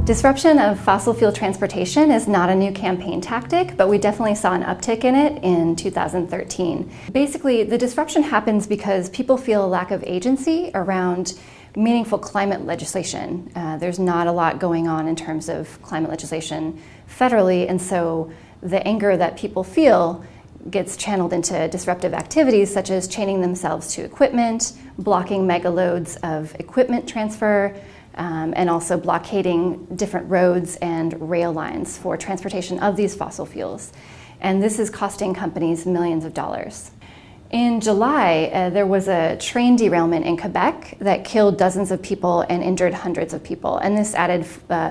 Disruption of fossil fuel transportation is not a new campaign tactic, but we definitely saw an uptick in it in 2013. Basically, the disruption happens because people feel a lack of agency around meaningful climate legislation. There's not a lot going on in terms of climate legislation federally, and so the anger that people feel gets channeled into disruptive activities such as chaining themselves to equipment, blocking megaloads of equipment transfer, and also blockading different roads and rail lines for transportation of these fossil fuels. And this is costing companies millions of dollars. In July, there was a train derailment in Quebec that killed dozens of people and injured hundreds of people, and this added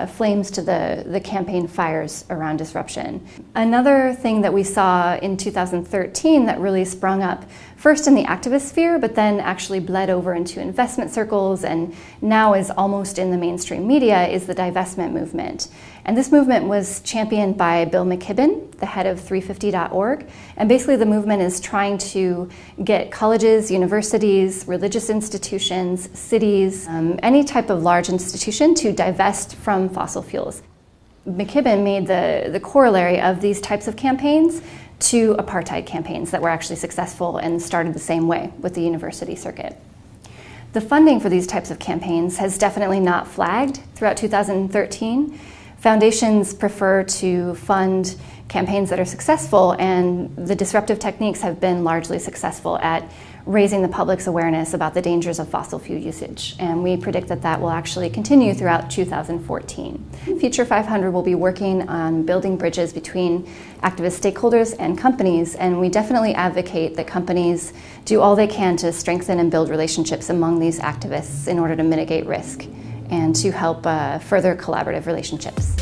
flames to the campaign fires around disruption. Another thing that we saw in 2013 that really sprung up first in the activist sphere, but then actually bled over into investment circles and now is almost in the mainstream media, is the divestment movement. And this movement was championed by Bill McKibben, the head of 350.org. And basically the movement is trying to get colleges, universities, religious institutions, cities, any type of large institution to divest from fossil fuels. McKibben made the corollary of these types of campaigns to apartheid campaigns that were actually successful and started the same way with the university circuit. The funding for these types of campaigns has definitely not flagged throughout 2013. Foundations prefer to fund campaigns that are successful, and the disruptive techniques have been largely successful at raising the public's awareness about the dangers of fossil fuel usage. And we predict that that will actually continue throughout 2014. Future 500 will be working on building bridges between activist stakeholders and companies, and we definitely advocate that companies do all they can to strengthen and build relationships among these activists in order to mitigate risk and to help further collaborative relationships.